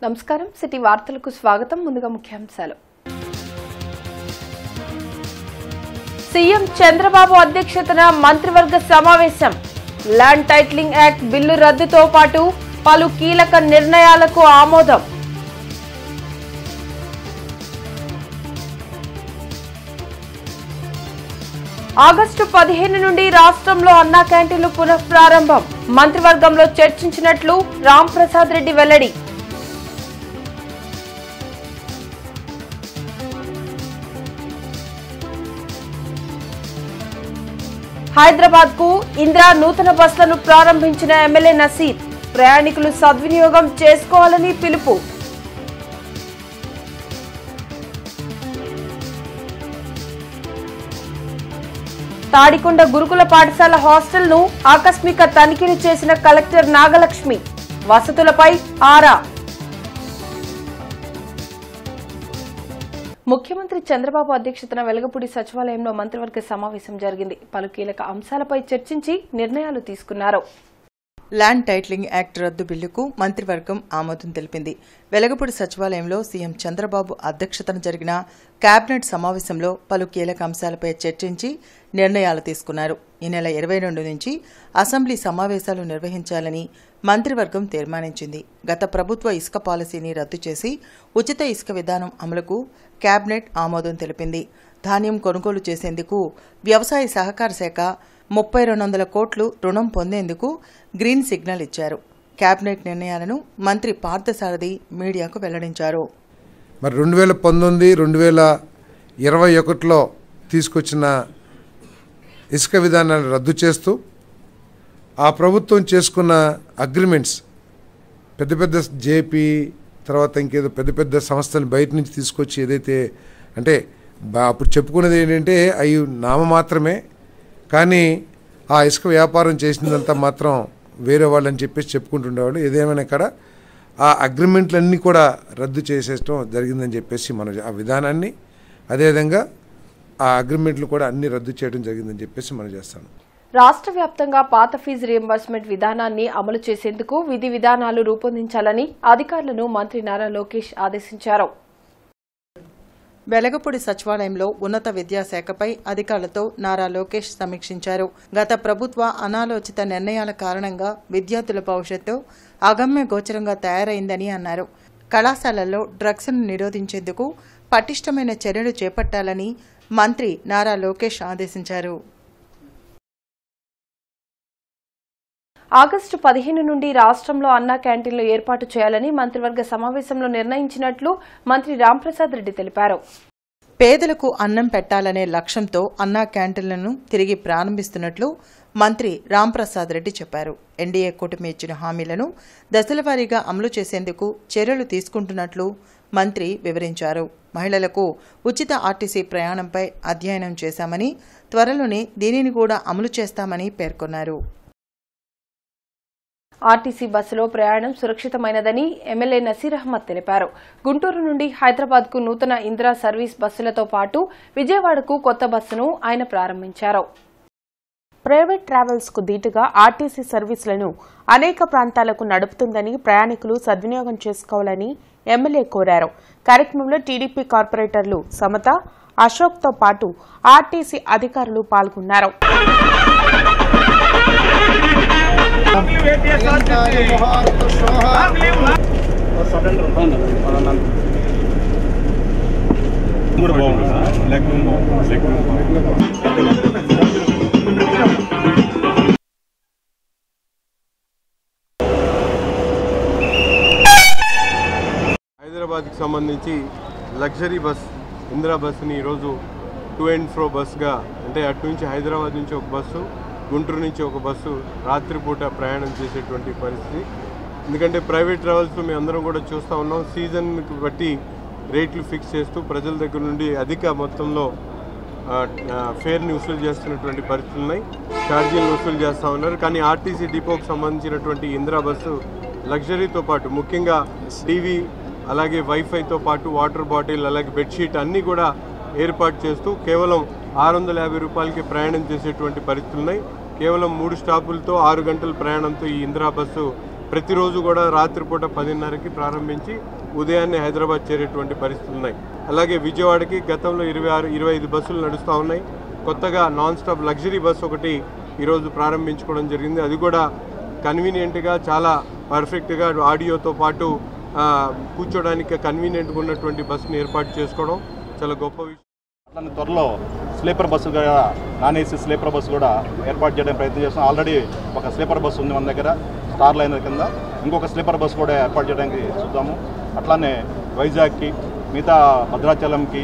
నమస్కారం సిటీ వార్తలకు స్వాగతం ముందుగా ముఖ్యాంశాలు సీఎం చంద్రబాబు అధ్యక్షతన మంత్రివర్గ సమావేశం ల్యాండ్ టైటిలింగ్ యాక్ట్ బిల్లు రద్దుతో పాటు పలు కీలక నిర్ణయాలకు ఆమోదం ఆగస్టు 15 నుండి రాష్ట్రంలో అన్నా క్యాంటీన్లు పునఃప్రారంభం మంత్రివర్గంలో చర్చించినట్లు రాంప్రసాద్ రెడ్డి వెల్లడి హైదరాబాద్ కు ఇందిరా నూతన బస్సులను ప్రారంభించిన ఎమ్మెల్యే నసీర్ ప్రయాణికులు సద్వినియోగం చేసుకోవాలని పిలుపు తాడికొండ గురుకుల పాఠశాల హాస్టల్ ను ఆకస్మిక తనిఖీలు చేసిన కలెక్టర్ నాగలక్ష్మి వసతులపై ఆరా ముఖ్యమంత్రి చంద్రబాబు అధ్యక్షతన వెలగపూడి సచివాలయంలో మంత్రివర్గ సమావేశం జరిగింది. పలు కీలక అంశాలపై చర్చించి నిర్ణయాలు తీసుకున్నారు. ల్యాండ్ టైటిలింగ్ యాక్ట్ రద్దు బిల్లుకు మంత్రివర్గం ఆమోదం తెలిపింది. వెలగపూడి సచివాలయంలో సీఎం చంద్రబాబు అధ్యక్షతన జరిగిన కేబినెట్ సమావేశంలో పలు కీలక అంశాలపై చర్చించి నిర్ణయాలు తీసుకున్నారు. ఈ నెల 22 నుంచి అసెంబ్లీ సమావేశాలు నిర్వహించాలని మంత్రివర్గం తీర్మానించింది. గత ప్రభుత్వ ఇసుక పాలసీని రద్దు చేసి ఉచిత ఇసుక విధానం అమలుకు కేబినెట్ ఆమోదం తెలిపింది. ధాన్యం కొనుగోలు చేసేందుకు వ్యవసాయ సహకార శాఖ 3200 కోట్లు రుణం పొందేందుకు గ్రీన్ సిగ్నల్ ఇచ్చారు. కేబినెట్ నిర్ణయాలను మంత్రి పార్థసారథి మీడియాకు వెల్లడించారు. మరి 2019-2021లో తీసుకొచ్చిన ఇసుక విధానాన్ని రద్దు చేస్తూ ఆ ప్రభుత్వం చేసుకున్న అగ్రిమెంట్స్ పెద్ద పెద్ద జేపీ తర్వాత ఇంకేదో పెద్ద పెద్ద సంస్థలు బయట నుంచి తీసుకొచ్చి ఏదైతే అంటే అప్పుడు చెప్పుకునేది ఏంటంటే అవి నామ మాత్రమే, కానీ ఆ ఇసుక వ్యాపారం చేసినంత మాత్రం వేరే వాళ్ళని చెప్పేసి చెప్పుకుంటుండేవాళ్ళు. ఏదేమైనా ఇక్కడ ఆ అగ్రిమెంట్లన్నీ కూడా రద్దు చేసేయడం జరిగిందని చెప్పేసి మనం ఆ విధానాన్ని అదేవిధంగా ఆ అగ్రిమెంట్లు కూడా అన్ని రద్దు చేయడం జరిగిందని చెప్పేసి మనం చేస్తాను. రాష్ట్ర వ్యాప్తంగా పాత ఫీజు రియంబర్స్మెంట్ విధానాన్ని అమలు చేసేందుకు విధి విధానాలు రూపొందించాలని అధికారులను మంత్రి నారా లోకేష్ ఆదేశించారు. వెలగపూడి సచివాలయంలో ఉన్నత విద్యాశాఖపై అధికారులతో నారా లోకేష్ సమీక్షించారు. గత ప్రభుత్వ అనాలోచిత నిర్ణయాల కారణంగా విద్యార్థుల భవిష్యత్తు అగమ్య గోచరంగా తయారైందని అన్నారు. కళాశాలల్లో డ్రగ్స్ను నిరోధించేందుకు పటిష్టమైన చర్యలు చేపట్టాలని మంత్రి నారా లోకేష్ ఆదేశించారు. ఆగస్టు 15 నుండి రాష్ట్రంలో అన్నా క్యాంటీన్లు ఏర్పాటు చేయాలని మంత్రివర్గ సమావేశంలో నిర్ణయించినట్లు మంత్రి రాంప్రసాద్ రెడ్డి తెలిపారు. పేదలకు అన్నం పెట్టాలనే లక్ష్యంతో అన్నా క్యాంటీన్లను తిరిగి ప్రారంభిస్తున్నట్లు మంత్రి రాంప్రసాద్ రెడ్డి చెప్పారు. ఎన్డీఏ కూటమి ఇచ్చిన హామీలను దశలవారీగా అమలు చేసేందుకు చర్యలు తీసుకుంటున్నట్లు మంత్రి వివరించారు. మహిళలకు ఉచిత ఆర్టీసీ ప్రయాణంపై అధ్యయనం చేశామని, త్వరలోనే దీనిని కూడా అమలు చేస్తామని పేర్కొన్నారు. ఆర్టీసీ బస్సులో ప్రయాణం సురక్షితమైనదని ఎమ్మెల్యే నసీర్ అహ్మద్ తెలిపారు. గుంటూరు నుండి హైదరాబాద్ కు నూతన ఇందిరా సర్వీస్ బస్సులతో పాటు విజయవాడకు కొత్త బస్సును ఆయన ప్రారంభించారు. ప్రైవేట్ ట్రావెల్స్ కు దీటుగా ఆర్టీసీ సర్వీసులను అనేక ప్రాంతాలకు నడుపుతుందని ప్రయాణికులు సద్వినియోగం చేసుకోవాలని ఎమ్మెల్యే కోరారు. కార్యక్రమంలో టీడీపీ కార్పొరేటర్లు సమత, అశోక్ తో పాటు ఆర్టీసీ అధికారులు పాల్గొన్నారు. హైదరాబాద్కి సంబంధించి లగ్జరీ బస్ ఇందిరా బస్సుని ఈరోజు టు అండ్ ఫ్రో బస్గా, అంటే అటు నుంచి హైదరాబాద్ నుంచి ఒక బస్సు, గుంటూరు నుంచి ఒక బస్సు రాత్రిపూట ప్రయాణం చేసేటువంటి పరిస్థితి. ఎందుకంటే ప్రైవేట్ ట్రావెల్స్లో మేము అందరం కూడా చూస్తూ ఉన్నాం, సీజన్కి బట్టి రేట్లు ఫిక్స్ చేస్తూ ప్రజల దగ్గర నుండి అధిక మొత్తంలో ఫేర్ని వసూలు చేస్తున్నటువంటి పరిస్థితులు ఉన్నాయి, ఛార్జీలను వసూలు చేస్తూ ఉన్నారు. కానీ ఆర్టీసీ డిపోకి సంబంధించినటువంటి ఇందిరా బస్సు లగ్జరీతో పాటు ముఖ్యంగా టీవీ, అలాగే వైఫైతో పాటు వాటర్ బాటిల్, అలాగే బెడ్షీట్ అన్నీ కూడా ఏర్పాటు చేస్తూ కేవలం 650 రూపాయలకి ప్రయాణం చేసేటువంటి పరిస్థితులు ఉన్నాయి. కేవలం 3 స్టాపులతో 6 గంటల ప్రయాణంతో ఈ ఇందిరా బస్సు ప్రతిరోజు కూడా రాత్రిపూట 10:30కి ప్రారంభించి ఉదయాన్నే హైదరాబాద్ చేరేటువంటి పరిస్థితులు ఉన్నాయి. అలాగే విజయవాడకి గతంలో 25 బస్సులు నడుస్తూ ఉన్నాయి. కొత్తగా నాన్ స్టాప్ లగ్జరీ బస్ ఒకటి ఈరోజు ప్రారంభించుకోవడం జరిగింది. అది కూడా కన్వీనియంట్గా, చాలా పర్ఫెక్ట్గా ఆడియోతో పాటు కూర్చోడానికి కన్వీనియంట్గా ఉన్నటువంటి బస్సుని ఏర్పాటు చేసుకోవడం చాలా గొప్ప విషయం. త్వరలో స్లీపర్ బస్సు కూడా, నాన్ ఏసీ స్లీపర్ బస్సు కూడా ఏర్పాటు చేయడానికి ప్రయత్నం చేస్తున్నాం. ఆల్రెడీ ఒక స్లీపర్ బస్సు ఉంది మన దగ్గర స్టార్ లైనర్ కింద. ఇంకొక స్లీపర్ బస్సు కూడా ఏర్పాటు చేయడానికి చూద్దాము. అట్లానే వైజాగ్కి, మిగతా భద్రాచలంకి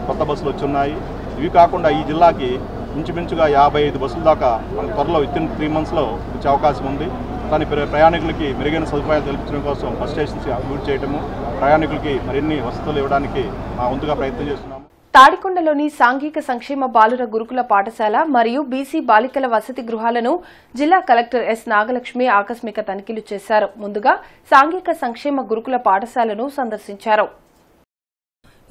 కొత్త బస్సులు వచ్చి ఉన్నాయి. ఇవి కాకుండా ఈ జిల్లాకి ఇంచుమించుగా 55 బస్సుల దాకా మనకు త్వరలో వితిన్ 3 monthsలో వచ్చే అవకాశం ఉంది. కానీ ప్రయాణికులకి మెరుగైన సదుపాయాలు కల్పించడం కోసం బస్ స్టేషన్స్ అభివృద్ధి చేయడము, ప్రయాణికులకి మరిన్ని వసతులు ఇవ్వడానికి మా వంతుగా ప్రయత్నం చేస్తున్నాము. తాడికొండలోని సాంఘిక సంక్షేమ బాలుర గురుకుల పాఠశాల మరియు బీసీ బాలికల వసతి గృహాలను జిల్లా కలెక్టర్ ఎస్ నాగలక్ష్మి ఆకస్మిక తనిఖీలు చేశారు. ముందుగా సాంఘిక సంక్షేమ గురుకుల పాఠశాలను సందర్శించారు.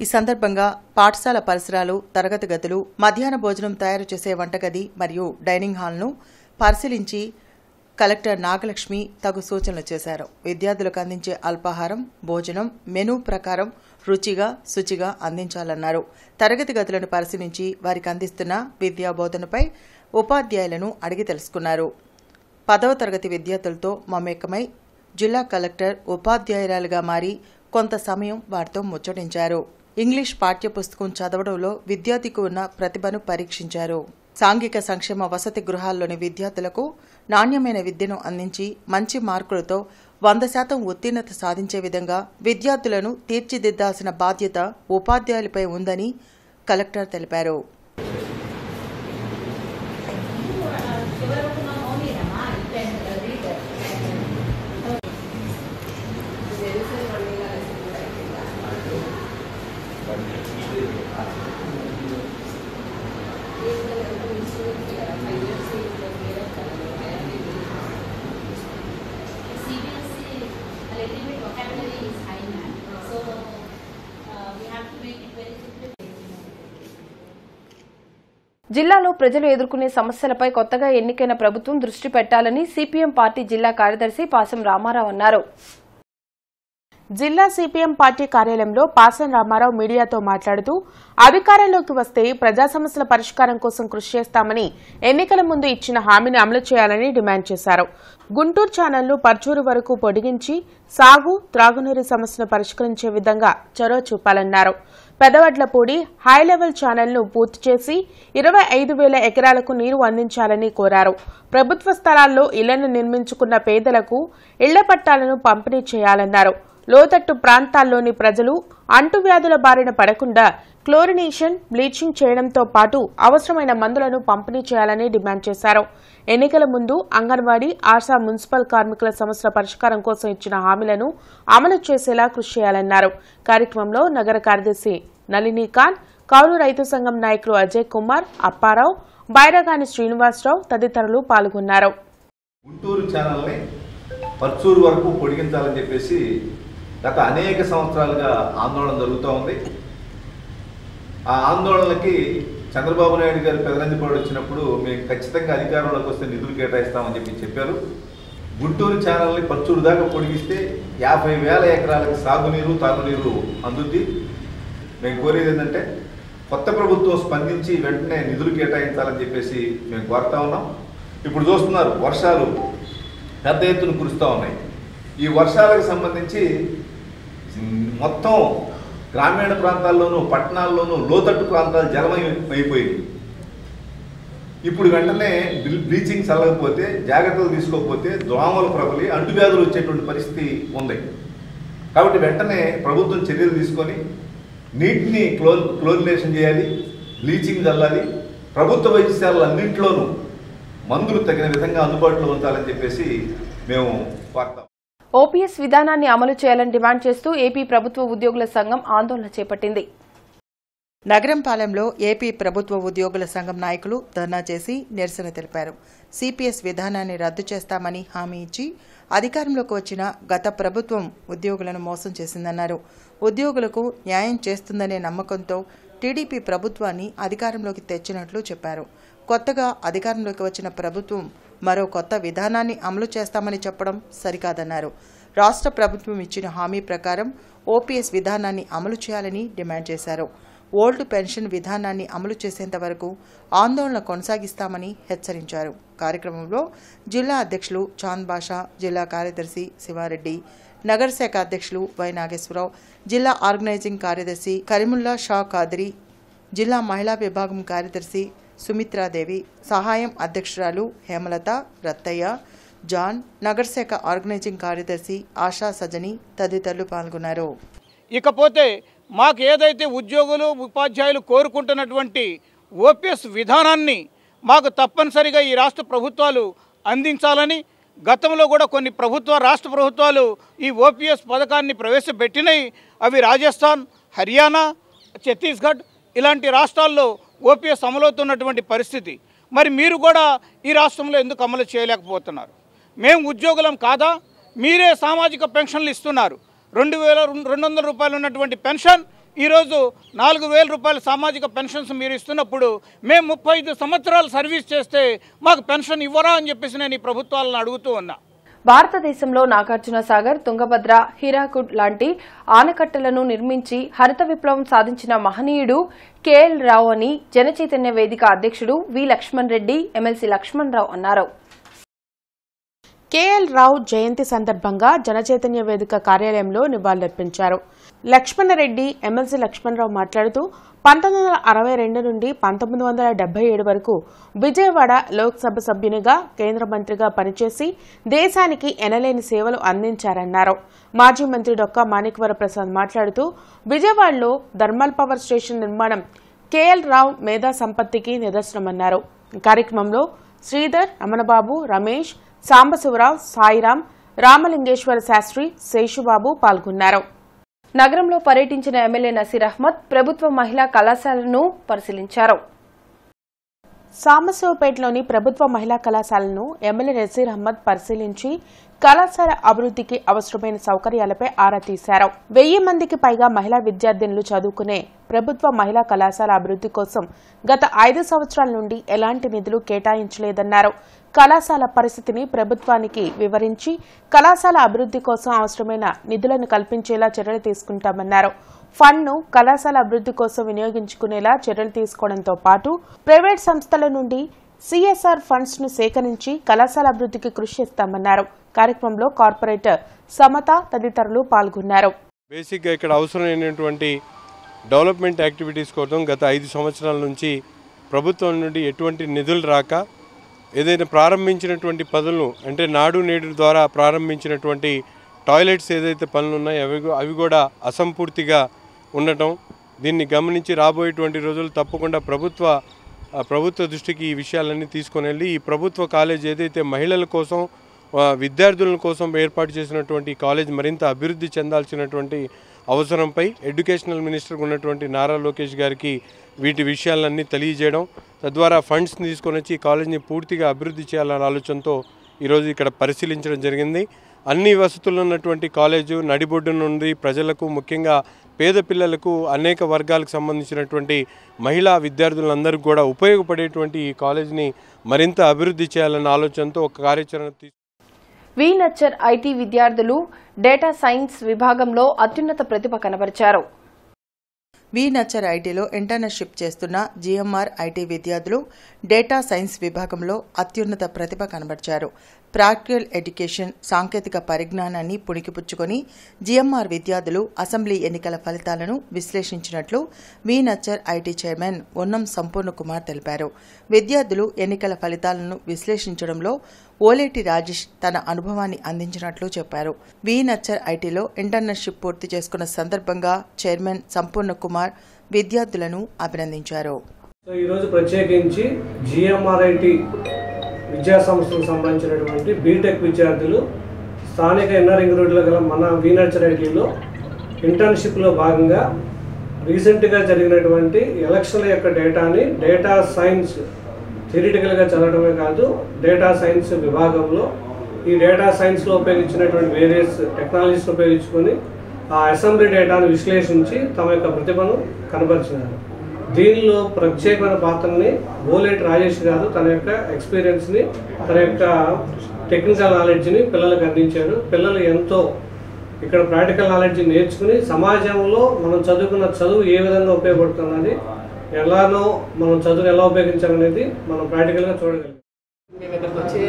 ఈ సందర్భంగా పాఠశాల పరిసరాలు, తరగతి గదులు, మధ్యాహ్న భోజనం తయారు చేసే వంటగది మరియు డైనింగ్ హాల్ను పరిశీలించి కలెక్టర్ నాగలక్ష్మి తగు సూచనలు చేశారు. విద్యార్థులకు అందించే అల్పాహారం, భోజనం మెనూ ప్రకారం రుచిగా, శుచిగా అందించాలన్నారు. తరగతి గదులను పరిశీలించి వారికి అందిస్తున్న విద్యా బోధనపై ఉపాధ్యాయులను అడిగి తెలుసుకున్నారు. 10వ తరగతి విద్యార్థులతో మమేకమై జిల్లా కలెక్టర్ ఉపాధ్యాయురాలుగా మారి కొంత సమయం వారితో ముచ్చటించారు. ఇంగ్లీష్ పాఠ్యపుస్తకం చదవడంలో విద్యార్థికి ఉన్న ప్రతిభను పరీక్షించారు. సాంఘిక సంక్షేమ వసతి గృహాల్లోని విద్యార్థులకు నాణ్యమైన విద్యను అందించి మంచి మార్కులతో 100% ఉత్తీర్ణత సాధించే విధంగా విద్యార్థులను తీర్చిదిద్దాల్సిన బాధ్యత ఉపాధ్యాయులపై ఉందని కలెక్టర్ తెలిపారు. జిల్లాలో ప్రజలు ఎదుర్కొనే సమస్యలపై కొత్తగా ఎన్నికైన ప్రభుత్వం దృష్టి పెట్టాలని సిపిఎం పార్టీ జిల్లా కార్యదర్శి పాసం రామారావు అన్నారు. జిల్లా సిపిఎం పార్టీ కార్యాలయంలో పాసం రామారావు మీడియాతో మాట్లాడుతూ అధికారంలోకి వస్తే ప్రజా సమస్యల పరిష్కారం కోసం కృషి చేస్తామని ఎన్నికల ముందు ఇచ్చిన హామీని అమలు చేయాలని డిమాండ్ చేశారు. గుంటూరు ఛానల్ను పర్చూరు వరకు పొడిగించి సాగు, త్రాగునీరు సమస్యను పరిష్కరించే విధంగా చొరవ చూపాలన్నారు. పెదవడ్లపూడి హై లెవెల్ ఛానల్ను పూర్తి చేసి 25,000 ఎకరాలకు నీరు అందించాలని కోరారు. ప్రభుత్వ స్థలాల్లో ఇళ్లను నిర్మించుకున్న పేదలకు ఇళ్ల పట్టాలను పంపిణీ చేయాలన్నారు. లోతట్టు ప్రాంతాల్లోని ప్రజలు అంటువ్యాధుల బారిన పడకుండా క్లోరినేషన్, బ్లీచింగ్ చేయడంతో పాటు అవసరమైన మందులను పంపిణీ చేయాలని డిమాండ్ చేశారు. ఎన్నికల ముందు అంగన్వాడీ, ఆశా, మున్సిపల్ కార్మికుల సమస్యల పరిష్కారం కోసం ఇచ్చిన హామీలను అమలు చేసేలా కృషి చేయాలన్నారు. కార్యక్రమంలో నగర కార్యదర్శి నళినీకాంత్, కౌలు రైతు సంఘం నాయకులు అజయ్ కుమార్, అప్పారావు, బైరగాని శ్రీనివాసరావు తదితరులు పాల్గొన్నారు. గుంటూరు ఛానల్ని పర్చూరు వరకు పొడిగించాలని చెప్పేసి గత అనేక సంవత్సరాలుగా ఆందోళన జరుగుతూ ఉంది. ఆ ఆందోళనకి చంద్రబాబు నాయుడు గారు పెదనందిపాడు వచ్చినప్పుడు మేము ఖచ్చితంగా అధికారంలోకి వస్తే నిధులు కేటాయిస్తామని చెప్పారు. గుంటూరు ఛానల్ని పర్చూరు దాకా పొడిగిస్తే 50,000 ఎకరాలకు సాగునీరు, తాగునీరు అందుద్ది. మేము కోరేది ఏంటంటే కొత్త ప్రభుత్వం స్పందించి వెంటనే నిధులు కేటాయించాలని చెప్పేసి మేము కోరుతా ఉన్నాం. ఇప్పుడు చూస్తున్నారు, వర్షాలు పెద్ద ఎత్తున కురుస్తూ ఉన్నాయి. ఈ వర్షాలకు సంబంధించి మొత్తం గ్రామీణ ప్రాంతాల్లోనూ, పట్టణాల్లోనూ లోతట్టు ప్రాంతాలు జలమైపోయింది. ఇప్పుడు వెంటనే బ్లీచింగ్ చల్లకపోతే, జాగ్రత్తలు తీసుకోకపోతే దోమలు ప్రబలి అంటువ్యాధులు వచ్చేటువంటి పరిస్థితి ఉంది. కాబట్టి వెంటనే ప్రభుత్వం చర్యలు తీసుకొని నీటిని క్లోరినేషన్ చేయాలి, బ్లీచింగ్ చల్లాలి, ప్రభుత్వ వైద్యశాలలన్నింటిలోనూ మందులు తగిన విధంగా అందుబాటులో ఉంచాలని చెప్పేసి మేము కోరుతాం. ఓపీఎస్ విధానాన్ని అమలు చేయాలని డిమాండ్ చేస్తూ ఏపీ ప్రభుత్వ ఉద్యోగుల సంఘం ఆందోళన చేపట్టింది. నగరంపాలెంలో ఏపీ ప్రభుత్వ ఉద్యోగుల సంఘం నాయకులు ధర్నా చేసి నిరసన తెలిపారు. సిపిఎస్ విధానాన్ని రద్దు చేస్తామని హామీ ఇచ్చి అధికారంలోకి వచ్చిన గత ప్రభుత్వం ఉద్యోగులను మోసం చేసిందన్నారు. ఉద్యోగులకు న్యాయం చేస్తుందనే నమ్మకంతో టీడీపీ ప్రభుత్వాన్ని అధికారంలోకి తెచ్చినట్లు చెప్పారు. కొత్తగా అధికారంలోకి వచ్చిన ప్రభుత్వం మరో కొత్త విధానాన్ని అమలు చేస్తామని చెప్పడం సరికాదన్నారు. రాష్ట్ర ప్రభుత్వం ఇచ్చిన హామీ ప్రకారం ఓపీఎస్ విధానాన్ని అమలు చేయాలని డిమాండ్ చేశారు. ఓల్డ్ పెన్షన్ విధానాన్ని అమలు చేసేంత వరకు ఆందోళన కొనసాగిస్తామని హెచ్చరించారు. కార్యక్రమంలో జిల్లా అధ్యక్షులు చాంద్ బాషా, జిల్లా కార్యదర్శి శివారెడ్డి, నగర శాఖ అధ్యక్షులు వై నాగేశ్వరరావు, జిల్లా ఆర్గనైజింగ్ కార్యదర్శి కరీముల్లా షా ఖాద్రి, జిల్లా మహిళా విభాగం కార్యదర్శి సుమిత్రాదేవి, సహాయం అధ్యక్షురాలు హేమలత, రత్తయ్య, జాన్, నగర శాఖ ఆర్గనైజింగ్ కార్యదర్శి ఆశా సజని తదితరులు పాల్గొన్నారు. ఇకపోతే మాకు ఏదైతే ఉద్యోగులు ఉపాధ్యాయులు కోరుకుంటున్నటువంటి ఓపీఎస్ విధానాన్ని మాకు తప్పనిసరిగా ఈ రాష్ట్ర ప్రభుత్వాలు అందించాలని, గతంలో కూడా కొన్ని రాష్ట్ర ప్రభుత్వాలు ఈ ఓపీఎస్ పథకాన్ని ప్రవేశపెట్టినాయి. అవి రాజస్థాన్, హర్యానా, ఛత్తీస్గఢ్ ఇలాంటి రాష్ట్రాల్లో ఓపీఎస్ అమలవుతున్నటువంటి పరిస్థితి. మరి మీరు కూడా ఈ రాష్ట్రంలో ఎందుకు అమలు చేయలేకపోతున్నారు? మేము ఉద్యోగులం కాదా? మీరే సామాజిక పెన్షన్లు ఇస్తున్నారు. 2,200 రూపాయలు ఉన్నటువంటి పెన్షన్ ఈరోజు 4,000 రూపాయల సామాజిక పెన్షన్స్ మీరు ఇస్తున్నప్పుడు మేము 35 సంవత్సరాలు సర్వీస్ చేస్తే మాకు పెన్షన్ ఇవ్వరా అని చెప్పేసి నేను ఈ ప్రభుత్వాలను అడుగుతూ ఉన్నా. భారతదేశంలో నాగార్జున సాగర్, తుంగభద్ర, హీరాకుడ్ లాంటి ఆనకట్టలను నిర్మించి హరిత విప్లవం సాధించిన మహనీయుడు కేఎల్ రావు అని జనచైతన్య వేదిక అధ్యక్షుడు వి లక్ష్మణ్ రెడ్డి, ఎమ్మెల్సీ లక్ష్మణ్ రావు అన్నారు. కేఎల్ రావు జయంతి సందర్భంగా జనచైతన్య వేదిక కార్యాలయంలో నివాళులర్పించారు. లక్ష్మణరెడ్డి, ఎమ్మెల్సీ లక్ష్మణరావు మాట్లాడుతూ 1962 నుండి 1977 వరకు విజయవాడ లోక్సభ సభ్యునిగా, కేంద్ర మంత్రిగా పనిచేసి దేశానికి ఎనలేని సేవలు అందించారన్నారు. మాజీ మంత్రి డొక్కా మాణిక్వర ప్రసాద్ మాట్లాడుతూ విజయవాడలో థర్మల్ పవర్ స్టేషన్ నిర్మాణం కేఎల్ రావు మేధా సంపత్తికి నిదర్శనమన్నారు. కార్యక్రమంలో శ్రీధర్, రమణబాబు, రమేష్, సాంబశివరావు, సాయిరాం, రామలింగేశ్వర శాస్త్రి, శేషుబాబు పాల్గొన్నారు. నగరంలో పర్యటించిన ఎమ్మెల్యే నసీర్ అహ్మద్ ప్రభుత్వ మహిళా కళాశాలను పరిశీలించారు. సాంబశివపేటలోని ప్రభుత్వ మహిళా కళాశాలను ఎమ్మెల్యే నసీర్ అహ్మద్ పరిశీలించి కళాశాల అభివృద్ధికి అవసరమైన సౌకర్యాలపై ఆరా తీశారు. 1000 మందికి పైగా మహిళా విద్యార్థినులు చదువుకునే ప్రభుత్వ మహిళా కళాశాల అభివృద్ధి కోసం గత 5 సంవత్సరాల నుండి ఎలాంటి నిధులు కేటాయించలేదన్నారు. కళాశాల పరిస్థితిని ప్రభుత్వానికి వివరించి కళాశాల అభివృద్ధి కోసం అవసరమైన నిధులను కల్పించేలా చర్యలు తీసుకుంటామన్నారు. ఫండ్ను కళాశాల అభివృద్ధి కోసం వినియోగించుకునేలా చర్యలు తీసుకోవడంతో పాటు ప్రైవేట్ సంస్థల నుండి సిఎస్ఆర్ ఫండ్స్ ను సేకరించి కళాశాల అభివృద్ధికి కృషి చేస్తామన్నారు. కార్యక్రమంలో కార్పొరేటర్ సమత తదితరులు పాల్గొన్నారు. బేసిక్గా ఇక్కడ అవసరమైనటువంటి డెవలప్మెంట్ యాక్టివిటీస్ కోసం గత 5 సంవత్సరాల నుంచి ప్రభుత్వం నుండి ఎటువంటి నిధులు రాక ఏదైనా ప్రారంభించినటువంటి పనులను అంటే నాడు నేడు ద్వారా ప్రారంభించినటువంటి టాయిలెట్స్ ఏదైతే పనులు ఉన్నాయో అవి కూడా అసంపూర్తిగా ఉండటం, దీన్ని గమనించి రాబోయేటువంటి రోజులు తప్పకుండా ప్రభుత్వ దృష్టికి ఈ విషయాలన్నీ తీసుకొని వెళ్ళి ఈ ప్రభుత్వ కాలేజ్ ఏదైతే మహిళల కోసం విద్యార్థుల కోసం ఏర్పాటు చేసినటువంటి కాలేజ్ మరింత అభివృద్ధి చెందాల్సినటువంటి అవసరంపై ఎడ్యుకేషనల్ మినిస్టర్గా ఉన్నటువంటి నారా లోకేష్ గారికి వీటి విషయాలన్నీ తెలియజేయడం, తద్వారా ఫండ్స్ని తీసుకొని వచ్చి ఈ కాలేజ్ని పూర్తిగా అభివృద్ధి చేయాలనే ఆలోచనతో ఈరోజు ఇక్కడ పరిశీలించడం జరిగింది. అన్ని వసతులు ఉన్నటువంటి కాలేజు నడిబొడ్డు నుండి ప్రజలకు, ముఖ్యంగా పేద పిల్లలకు, అనేక వర్గాలకు సంబంధించినటువంటి మహిళా విద్యార్థులందరికీ కూడా ఉపయోగపడేటువంటి ఈ కాలేజీని మరింత అభివృద్ధి చేయాలన్న ఆలోచనతో ఒక కార్యాచరణ వి నర్చర్ ఐటీ విద్యార్థులు డేటా సైన్స్ విభాగంలో అత్యున్నత ప్రతిభ కనబరిచారు. వి నర్చర్ ఐటీలో ఇంటర్న్షిప్ చేస్తున్న జిఎంఆర్ ఐటీ విద్యార్థులు డేటా సైన్స్ విభాగంలో అత్యున్నత ప్రతిభ కనబర్చారు. ప్రాక్టికల్ ఎడ్యుకేషన్, సాంకేతిక పరిజ్ఞానాన్ని పుణికిపుచ్చుకొని జిఎంఆర్ విద్యార్థులు అసెంబ్లీ ఎన్నికల ఫలితాలను విశ్లేషించినట్లు వి నర్చర్ ఐటీ చైర్మన్ ఉన్నం సంపూర్ణ కుమార్ తెలిపారు. విద్యార్థులు ఎన్నికల ఫలితాలను విశ్లేషించడంలో ఓలేటి రాజేష్ తన అనుభవాన్ని అందించినట్లు చెప్పారు. వి నర్చర్ ఐటీలో ఇంటర్న్షిప్ పూర్తి చేసుకున్న సందర్భంగా చైర్మన్ సంపూర్ణ కుమార్ విద్యార్థులను అభినందించారు. ఈరోజు ప్రత్యేకించి జిఎంఆర్ఐటి విద్యా సంస్థలకు సంబంధించినటువంటి బీటెక్ విద్యార్థులు స్థానిక ఎన్ఆర్ రింగ్ రోడ్లో గల మన వి నర్చర్ ఐటీలో ఇంటర్న్షిప్లో భాగంగా రీసెంట్గా జరిగినటువంటి ఎలక్షన్ల యొక్క డేటాని డేటా సైన్స్ థియరిటికల్గా చదవడమే కాదు, డేటా సైన్స్ విభాగంలో ఈ డేటా సైన్స్లో ఉపయోగించినటువంటి వేరియస్ టెక్నాలజీస్ని ఉపయోగించుకొని ఆ అసెంబ్లీ డేటాను విశ్లేషించి తమ యొక్క ప్రతిభను కనబరిచినారు. దీనిలో ప్రత్యేకమైన పాత్రని బోలేటి రాజేష్ గారు తన యొక్క ఎక్స్పీరియన్స్ని, తన యొక్క టెక్నికల్ నాలెడ్జ్ని పిల్లలకు అందించారు. పిల్లలు ఎంతో ఇక్కడ ప్రాక్టికల్ నాలెడ్జ్ నేర్చుకుని సమాజంలో మనం చదువుకున్న చదువు ఏ విధంగా ఉపయోగపడుతున్నది, ఎలానో మనం చదువును ఎలా ఉపయోగించాలనేది మనం ప్రాక్టికల్గా చూడగలం. మేము ఇక్కడికి వచ్చి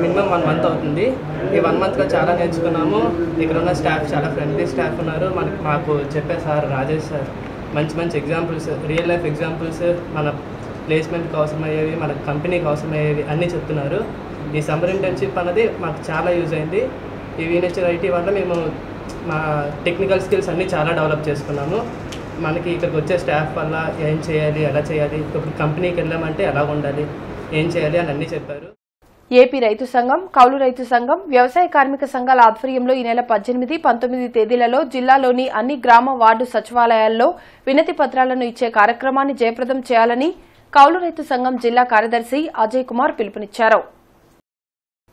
మినిమం 1 మంత్ అవుతుంది. ఈ 1 మంత్లో చాలా నేర్చుకున్నాము. ఇక్కడ ఉన్న స్టాఫ్ చాలా ఫ్రెండ్లీ స్టాఫ్ ఉన్నారు. మాకు చెప్పే సార్ రాజేష్ సార్ మంచి మంచి ఎగ్జాంపుల్స్, రియల్ లైఫ్ ఎగ్జాంపుల్స్, మన ప్లేస్మెంట్కి అవసరమయ్యేవి, మన కంపెనీకి అవసరమయ్యేవి అన్నీ చెప్తున్నారు. ఈ సమ్మర్ ఇంటర్న్షిప్ అనేది మాకు చాలా యూజ్ అయింది. ఈ వీనెస్టర్ ఐటీ వల్ల మేము మా టెక్నికల్ స్కిల్స్ అన్నీ చాలా డెవలప్ చేసుకున్నాము. మనకి ఇక్కడికి వచ్చే స్టాఫ్ వల్ల ఏం చేయాలి, ఎలా చేయాలి, ఇప్పుడు కంపెనీకి వెళ్ళామంటే ఎలా ఉండాలి, ఏం చేయాలి అని అన్నీ చెప్పారు. ఏపీ రైతు సంఘం, కౌలు రైతు సంఘం, వ్యవసాయ కార్మిక సంఘాల ఆధ్వర్యంలో ఈ నెల 18, 19 తేదీలలో జిల్లాలోని అన్ని గ్రామ వార్డు సచివాలయాల్లో వినతి పత్రాలను ఇచ్చే కార్యక్రమాన్ని జయప్రదం చేయాలని కౌలు రైతు సంఘం జిల్లా కార్యదర్శి అజయ్ కుమార్ పిలుపునిచ్చారు.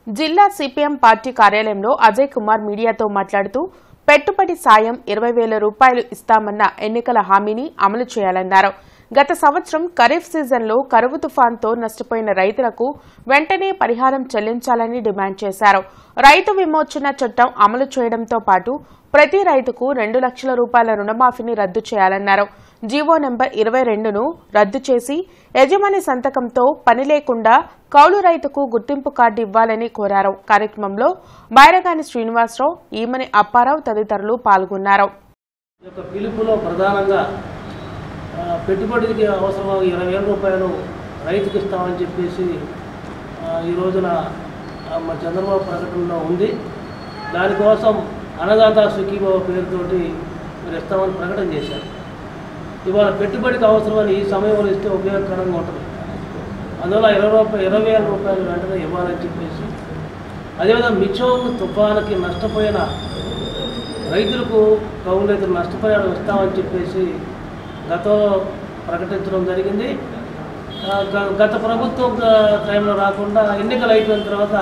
జిల్లా సిపిఎం పార్టీ కార్యాలయంలో అజయ్ కుమార్ మీడియాతో మాట్లాడుతూ పెట్టుబడి సాయం 20,000 రూపాయలు ఇస్తామన్న ఎన్నికల హామీని అమలు చేయాలన్నారు. గత సంవత్సరం ఖరీఫ్ సీజన్లో కరువు తుఫాన్తో నష్టపోయిన రైతులకు వెంటనే పరిహారం చెల్లించాలని డిమాండ్ చేశారు. రైతు విమోచన చట్టం అమలు చేయడంతో పాటు ప్రతి రైతుకు 2 లక్షల రూపాయల రుణమాఫీని రద్దు చేయాలన్నారు. జీవో నెంబర్ 22ను రద్దు చేసి యజమాని సంతకంతో పని లేకుండా కౌలు రైతుకు గుర్తింపు కార్డు ఇవ్వాలని కోరారు. కార్యక్రమంలో బైరగాని శ్రీనివాసరావు, ఈమని అప్పారావు తదితరులు పాల్గొన్నారు. పిలుపులో ప్రధానంగా పెట్టుబడికి అవసరం 20,000 రూపాయలు రైతుకి ఇస్తామని చెప్పేసి ఈ రోజున మా చంద్రబాబు ప్రకటనలో ఉంది. దానికోసం అన్నదాత సుఖీభావ పేరుతోటి మీరు ఇస్తామని ప్రకటన చేశారు. ఇవాళ పెట్టుబడికి అవసరమని ఈ సమయంలో ఇస్తే ఉపయోగకరంగా ఉంటుంది. అందువల్ల 20,000 రూపాయలు వెంటనే ఇవ్వాలని చెప్పేసి, అదేవిధంగా మిచోంగ్ తుఫానుకి నష్టపోయిన రైతులకు, కౌలు రైతులు నష్టపోయాడు ఇస్తామని చెప్పేసి గతంలో ప్రకటించడం జరిగింది. గత ప్రభుత్వం టైంలో రాకుండా ఎన్నికలు అయిపోయిన తర్వాత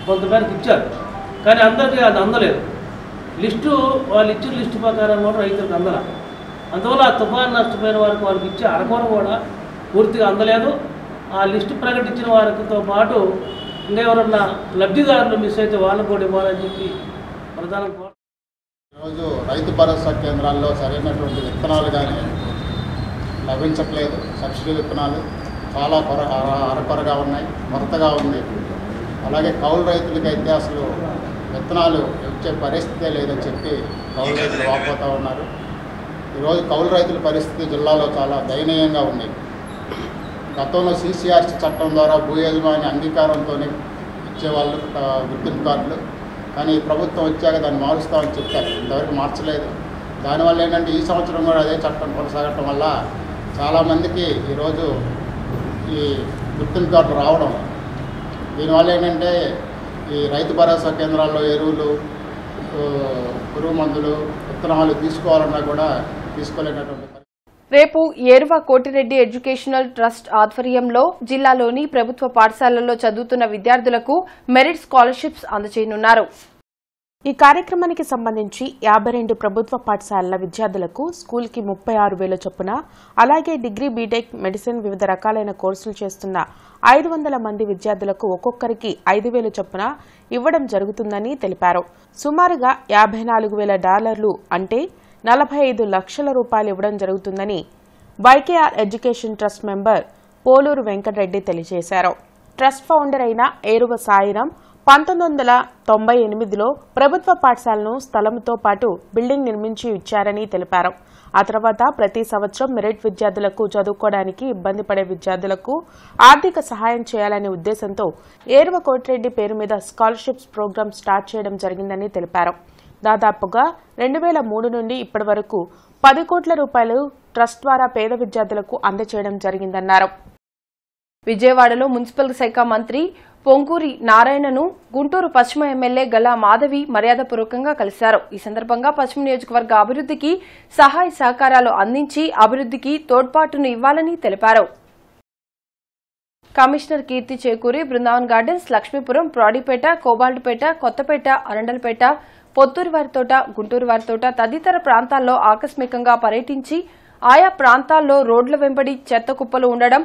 కొంతమేరకు ఇచ్చారు, కానీ అందరికీ అది అందలేదు. వాళ్ళు ఇచ్చిన లిస్టు ప్రకారం కూడా రైతులకు అందల. అందువల్ల ఆ తుఫాను నష్టపోయిన వారికి వాళ్ళకి ఇచ్చే అరకొర కూడా పూర్తిగా అందలేదు. ఆ లిస్టు ప్రకటించిన వారితో పాటు ఇంకెవరన్నా లబ్ధిదారులు మిస్ అయితే వాళ్ళకు కూడా ఇవ్వాలని చెప్పి ప్రధాన. ఈరోజు రైతు భరోసా కేంద్రాల్లో సరైనటువంటి విత్తనాలు కానీ లభించట్లేదు. సబ్సిడీ విత్తనాలు చాలా అరకొరగా ఉన్నాయి, కొరతగా ఉంది. అలాగే కౌలు రైతులకైతే అసలు విత్తనాలు ఇచ్చే పరిస్థితే లేదని చెప్పి కౌలు రైతులు వాపోతూ ఉన్నారు. ఈరోజు కౌలు రైతుల పరిస్థితి జిల్లాలో చాలా దయనీయంగా ఉంది. గతంలో CCRC చట్టం ద్వారా భూ యజమాని అంగీకారంతోనే ఇచ్చేవాళ్ళు గుర్తింపు కార్డులు, కానీ ఈ ప్రభుత్వం వచ్చాక దాన్ని మారుస్తామని చెప్పారు, ఇంతవరకు మార్చలేదు. దానివల్ల ఏంటంటే ఈ సంవత్సరం కూడా అదే చట్టం కొనసాగటం వల్ల చాలామందికి ఈరోజు ఈ గుర్తింపు కార్డు రావడం, దీనివల్ల ఏంటంటే ఈ రైతు భరోసా కేంద్రాల్లో ఎరువులు, పురుగు మందులు, విత్తనాలు తీసుకోవాలన్నా కూడా తీసుకోలేనటువంటి. రేపు ఏరువ కోటిరెడ్డి ఎడ్యుకేషనల్ ట్రస్ట్ ఆధ్వర్యంలో జిల్లాలోని ప్రభుత్వ పాఠశాలల్లో చదువుతున్న విద్యార్థులకు మెరిట్ స్కాలర్షిప్స్ అందజేయనున్నారు. ఈ కార్యక్రమానికి సంబంధించి 52 ప్రభుత్వ పాఠశాలల విద్యార్థులకు స్కూల్కి 36,000 చొప్పున, అలాగే డిగ్రీ, బీటెక్, మెడిసిన్ వివిధ రకాలైన కోర్సులు చేస్తున్న 500 మంది విద్యార్థులకు ఒక్కొక్కరికి 5,000 చొప్పున ఇవ్వడం జరుగుతుందని తెలిపారు. సుమారుగా $54,000 అంటే 45 లక్షల రూపాయలు ఇవ్వడం జరుగుతుందని YKR education trust member Poluru Venkatareddy తెలియజేశారు. ట్రస్ట్ ఫౌండర్ అయిన ఏరువ సాయిరాం 1998లో ప్రభుత్వ పాఠశాలను స్థలంతో పాటు బిల్డింగ్ నిర్మించి ఇచ్చారని తెలిపారు. ఆ తర్వాత ప్రతి సంవత్సరం మెరిట్ విద్యార్థులకు చదువుకోవడానికి ఇబ్బంది పడే విద్యార్థులకు ఆర్థిక సహాయం చేయాలనే ఉద్దేశంతో ఏరువ కోటిరెడ్డి పేరు మీద స్కాలర్షిప్స్ ప్రోగ్రాం స్టార్ట్ చేయడం జరిగిందని తెలిపారు. దాదాపుగా 2003 నుండి ఇప్పటి వరకు 10 కోట్ల రూపాయలు ట్రస్ట్ ద్వారా పేద విద్యార్థులకు అందజేయడం జరిగిందన్నారు. విజయవాడలో మున్సిపల్ శాఖ మంత్రి పొంగూరి నారాయణను గుంటూరు పశ్చిమ ఎమ్మెల్యే గల్లా మాధవి మర్యాదపూర్వకంగా కలిశారు. ఈ సందర్భంగా పశ్చిమ నియోజకవర్గ అభివృద్ధికి సహాయ సహకారాలు అందించి అభివృద్ధికి తోడ్పాటును ఇవ్వాలని తెలిపారు. కమిషనర్ కీర్తి చేకూరి బృందావన్ గార్డెన్స్, లక్ష్మీపురం, ప్రాడీపేట, కోబాల్ట్పేట, కొత్తపేట, అరండల్పేట, పొత్తూరు వారితోట, గుంటూరు వారితోట తదితర ప్రాంతాల్లో ఆకస్మికంగా పర్యటించి ఆయా ప్రాంతాల్లో రోడ్ల వెంబడి చెత్త కుప్పలు ఉండడం,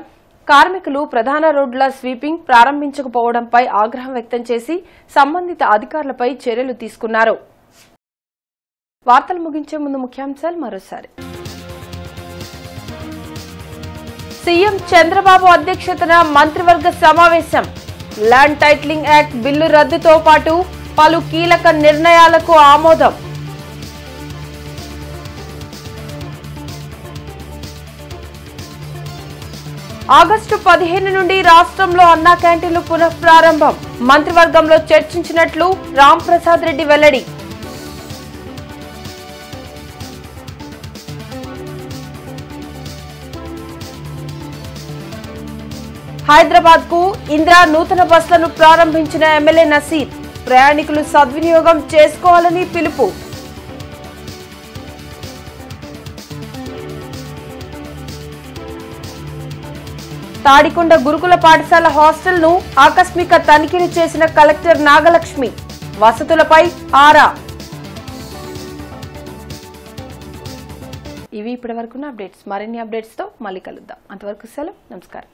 కార్మికులు ప్రధాన రోడ్ల స్వీపింగ్ ప్రారంభించకపోవడంపై ఆగ్రహం వ్యక్తం చేసి సంబంధిత అధికారులపై చర్యలు తీసుకున్నారు. వార్తలు ముగించే ముందు ముఖ్యాంశాలు మరోసారి. సీఎం చంద్రబాబు అధ్యక్షతన మంత్రివర్గ సమావేశం. ల్యాండ్ టైటిలింగ్ యాక్ట్ బిల్లు రద్దుతో పాటు పలు కీలక నిర్ణయాలకు ఆమోదం. ఆగస్టు 15 నుండి రాష్ట్రంలో అన్నా క్యాంటీన్లు పునఃప్రారంభం. మంత్రివర్గంలో చర్చించినట్లు రాంప్రసాద్ రెడ్డి వెల్లడి. హైదరాబాద్ కు ఇందిరా నూతన బస్సులను ప్రారంభించిన ఎమ్మెల్యే నసీర్. ప్రయాణికులు సద్వినియోగం చేసుకోవాలని పిలుపు. తాడికొండ గురుకుల పాఠశాల హాస్టల్ ను ఆకస్మిక తనిఖీలు చేసిన కలెక్టర్ నాగలక్ష్మి. వసతులపై ఆరా. ఇవి ఇప్పటివరకున్న అప్డేట్స్. మరిన్ని అప్డేట్స్ తో మళ్ళీ కలుద్దాం. అంతవరకు సెలవు. నమస్కారం.